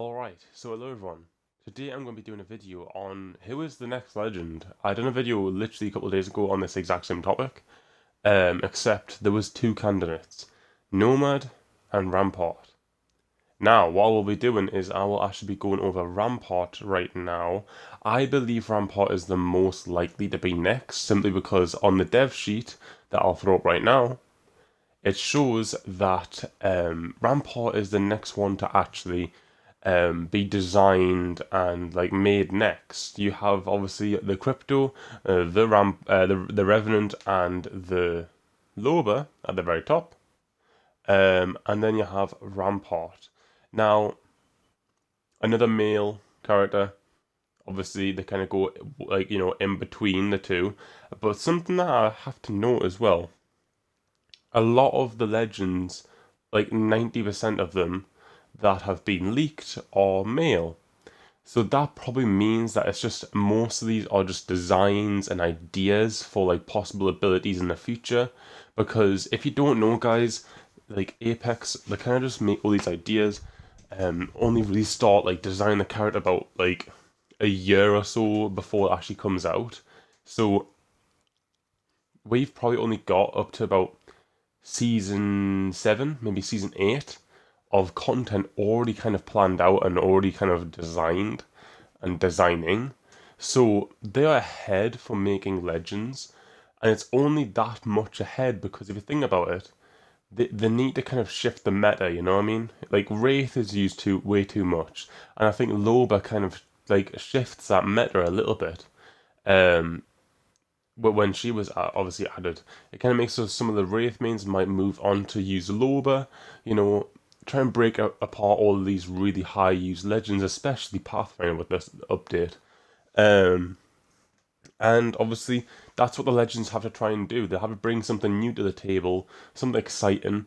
Alright, so hello everyone. Today I'm going to be doing a video on who is the next legend. I done a video literally a couple of days ago on this exact same topic, except there was two candidates, 𝗏𝗏 and Rampart. Now, what we'll be doing is I will actually be going over Rampart right now. I believe Rampart is the most likely to be next, simply because on the dev sheet that I'll throw up right now, it shows that Rampart is the next one to actually be designed and like made next. You have obviously the crypto, the Revenant, and the Loba at the very top, and then you have Rampart. Now, another male character. Obviously, they kind of go like in between the two, but something that I have to note as well. A lot of the legends, like 90% of them, that have been leaked are male. So that probably means that it's just most of these are just designs and ideas for like possible abilities in the future. Because if you don't know, guys, like Apex, they kind of just make all these ideas, only really start like designing the character about like a year or so before it actually comes out. So we've probably only got up to about season 7, maybe season 8 of content already kind of planned out and already kind of designed and designing. So they're ahead for making legends, and it's only that much ahead because if you think about it, they need to kind of shift the meta, you know what I mean? Like Wraith is used to way too much, and I think Loba kind of like shifts that meta a little bit. But when she was obviously added, it kind of makes so some of the Wraith mains might move on to use Loba, try and break apart all of these really high used legends, especially Pathfinder with this update. Um, and obviously, that's what the legends have to try and do. They have to bring something new to the table, something exciting,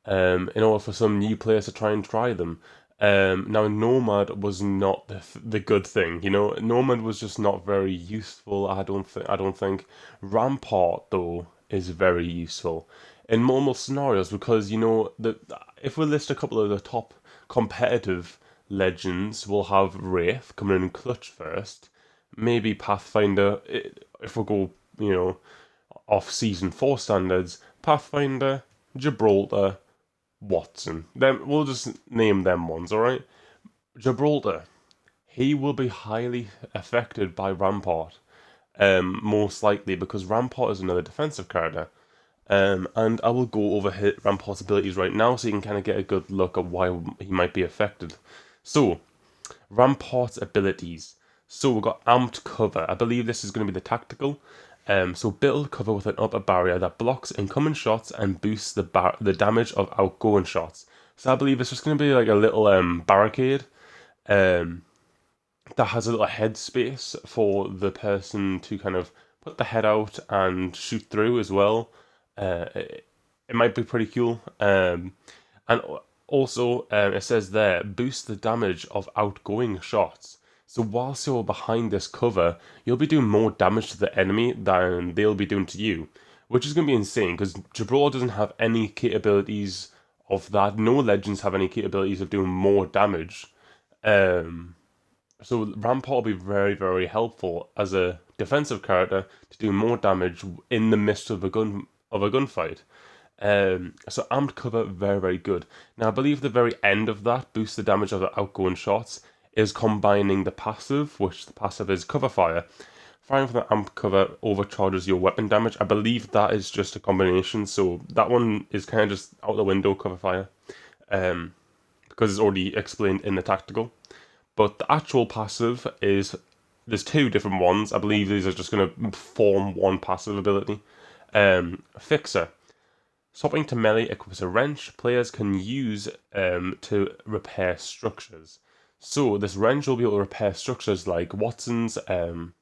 in order for some new players to try and try them. Now, 𝗏𝗏 was not the good thing, 𝗏𝗏 was just not very useful. I don't think. Rampart though is very useful in normal scenarios because if we list a couple of the top competitive legends, we'll have Wraith coming in clutch first, maybe Pathfinder. If we go, off season 4 standards, Pathfinder, Gibraltar, Watson. Then we'll just name them ones, alright? Gibraltar. He will be highly affected by Rampart. Most likely because Rampart is another defensive character. And I will go over Rampart's abilities right now so you can kind of get a good look at why he might be affected. So, Rampart's abilities. So we've got amped cover. I believe this is going to be the tactical. So build cover with an upper barrier that blocks incoming shots and boosts the damage of outgoing shots. So I believe it's just going to be like a little barricade that has a little head space for the person to kind of put the head out and shoot through as well. It might be pretty cool. And also, it says there, boost the damage of outgoing shots. So whilst you're behind this cover, you'll be doing more damage to the enemy than they'll be doing to you, which is going to be insane because Gibraltar doesn't have any capabilities of that. No legends have any capabilities of doing more damage. So Rampart will be very, very helpful as a defensive character to do more damage in the midst of a gunfight. So amped cover, very, very good. Now I believe the very end of that, boost the damage of the outgoing shots, is combining the passive, which the passive is cover fire. Firing from the amp cover overcharges your weapon damage. I believe that is just a combination, so that one is kind of just out the window, cover fire, because it's already explained in the tactical. But the actual passive is, there's two different ones. I believe these are just going to form one passive ability. Fixer. Swapping to melee equips a wrench players can use to repair structures. So this wrench will be able to repair structures like Watson's, don't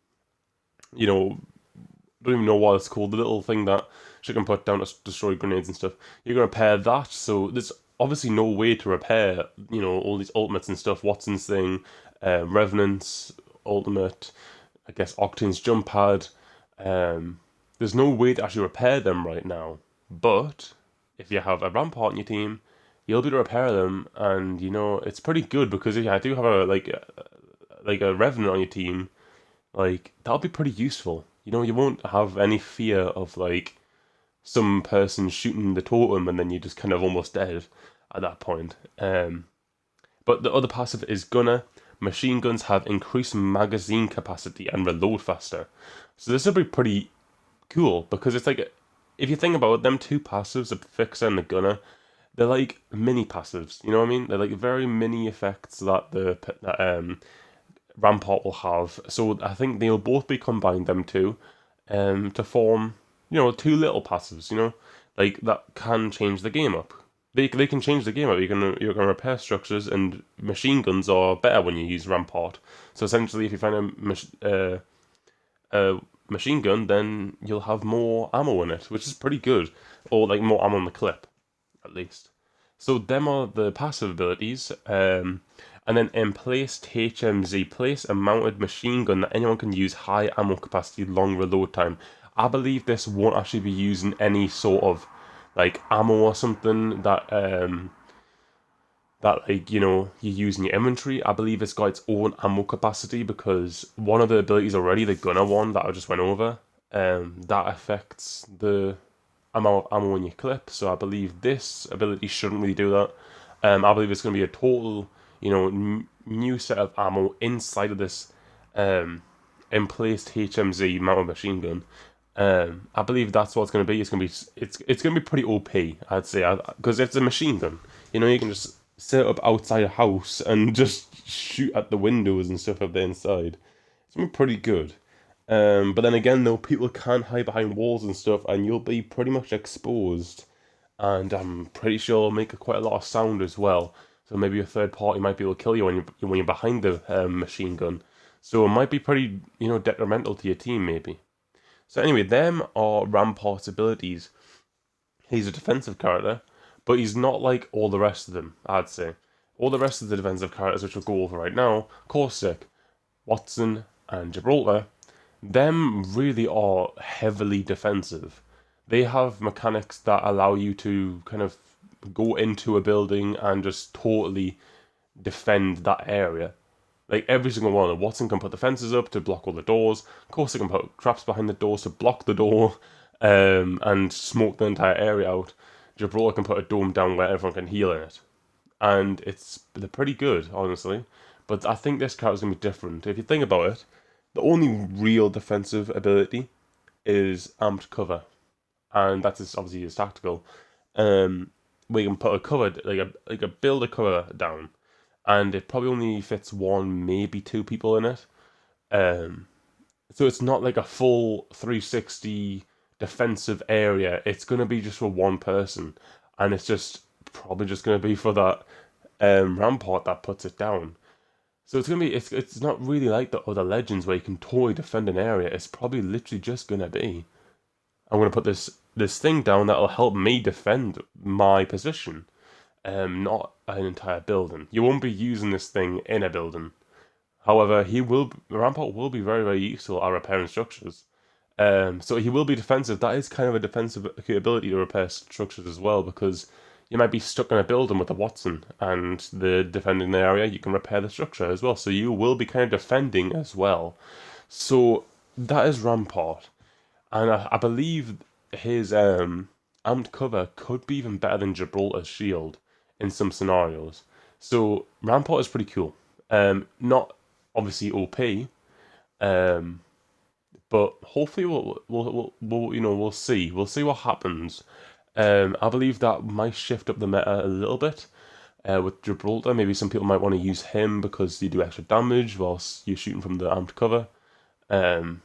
even know what it's called, the little thing that she can put down to destroy grenades and stuff. You can repair that, so there's obviously no way to repair, all these ultimates and stuff. Watson's thing, Revenant's ultimate, I guess Octane's jump pad. There's no way to actually repair them right now. But if you have a Rampart in your team, you'll be able to repair them, and you know it's pretty good because if I do have like a revenant on your team, like that'll be pretty useful. You know, you won't have any fear of like some person shooting the totem and then you're just kind of almost dead at that point. But the other passive is Gunner. Machine guns have increased magazine capacity and reload faster. So this will be pretty cool because it's like, if you think about it, them two passives, the Fixer and the Gunner, they're like mini passives. You know what I mean? They're like very mini effects that the Rampart will have. So I think they'll both be combined, them two, to form, you know, two little passives. You know, like that can change the game up. They can change the game up. You can repair structures, and machine guns are better when you use Rampart. So essentially, if you find a machine gun, then you'll have more ammo in it, which is pretty good, or like more ammo in the clip, at least. So them are the passive abilities. And then emplaced HMZ, place a mounted machine gun that anyone can use, high ammo capacity, long reload time. I believe this won't actually be using any sort of like ammo or something that like, you know, you use in your inventory. I believe it's got its own ammo capacity because one of the abilities already, the Gunner one that I just went over, that affects the amount of ammo in your clip. So I believe this ability shouldn't really do that. I believe it's going to be a total, you know, new set of ammo inside of this emplaced HMZ mounted machine gun. I believe that's what it's going to be. It's going to be pretty OP, I'd say, because it's a machine gun. You know, you can just set up outside a house and just shoot at the windows and stuff up there inside. It's going to be pretty good. But then again, though, people can't hide behind walls and stuff, and you'll be pretty much exposed. And I'm pretty sure it'll make quite a lot of sound as well. So maybe a third party might be able to kill you when you're behind the machine gun. So it might be pretty, you know, detrimental to your team, maybe. So anyway, them are Rampart's abilities. He's a defensive character, but he's not like all the rest of them, I'd say. All the rest of the defensive characters, which we'll go over right now, 𝗏𝗁𝘁, Wattson, and Gibraltar, them really are heavily defensive. They have mechanics that allow you to kind of go into a building and just totally defend that area. Like every single one. Wattson can put the fences up to block all the doors. 𝗏𝗁𝘁 can put traps behind the doors to block the door and smoke the entire area out. Gibraltar can put a dome down where everyone can heal in it. And they're pretty good, honestly. But I think this character's going to be different. If you think about it, the only real defensive ability is amped cover. And that's obviously his tactical. Where you can put a cover, like a build a cover down, and it probably only fits one, maybe two people in it. So it's not like a full 360 defensive area. It's gonna be just for one person, and it's just probably just gonna be for that Rampart that puts it down. So it's gonna be it's not really like the other legends where you can totally defend an area. It's probably literally just gonna be, I'm gonna put this thing down that'll help me defend my position, not an entire building. You won't be using this thing in a building. However, Rampart will be very, very useful at repairing structures. So he will be defensive. That is kind of a defensive ability to repair structures as well, because you might be stuck in a building with a Wattson and the defending the area, you can repair the structure as well. So you will be kind of defending as well. So that is Rampart. And I believe his amped cover could be even better than Gibraltar's shield in some scenarios. So Rampart is pretty cool. Not obviously OP, but hopefully we'll see. We'll see what happens. I believe that might shift up the meta a little bit. With Gibraltar, maybe some people might want to use him because you do extra damage whilst you're shooting from the amped cover. You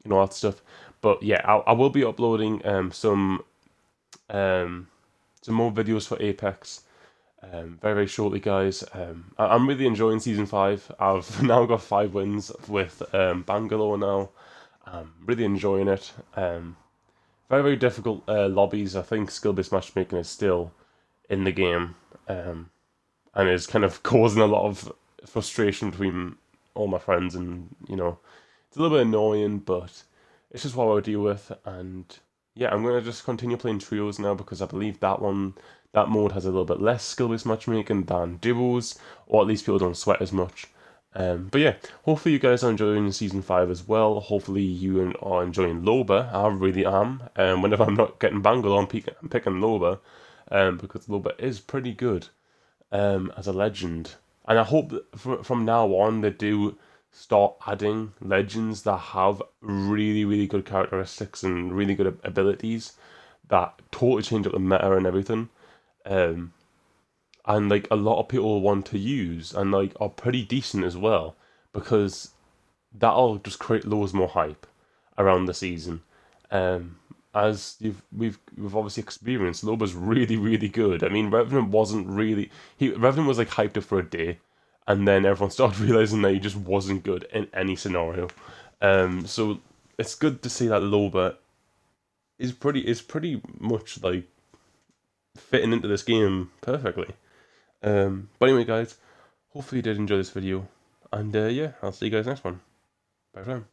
know, that stuff. But yeah, I will be uploading some more videos for Apex very, very shortly, guys. I'm really enjoying Season 5. I've now got 5 wins with Bangalore now. I'm really enjoying it. Very, very difficult lobbies. I think skill-based matchmaking is still in the game. And is kind of causing a lot of frustration between all my friends, and, you know, it's a little bit annoying, but it's just what I deal with. And yeah, I'm going to just continue playing trios now because I believe that one that mode has a little bit less skill-based matchmaking than duos, or at least people don't sweat as much. But yeah, hopefully you guys are enjoying Season 5 as well. Hopefully you are enjoying 𝗏𝗶. I really am. Whenever I'm not getting bangled, I'm picking 𝗏𝗏, because 𝗏𝗏 is pretty good as a legend. And I hope that from now on they do start adding legends that have really, really good characteristics and really good abilities that totally change up the meta and everything. And like a lot of people want to use and like are pretty decent as well, because that'll just create loads more hype around the season. As we've obviously experienced, 𝗏𝗏's really, really good. I mean, Revenant wasn't really Revenant was like hyped up for a day, and then everyone started realizing that he just wasn't good in any scenario. So it's good to see that 𝗏𝗏 is pretty much like fitting into this game perfectly. But anyway, guys, hopefully you did enjoy this video, and yeah, I'll see you guys next one. Bye for now.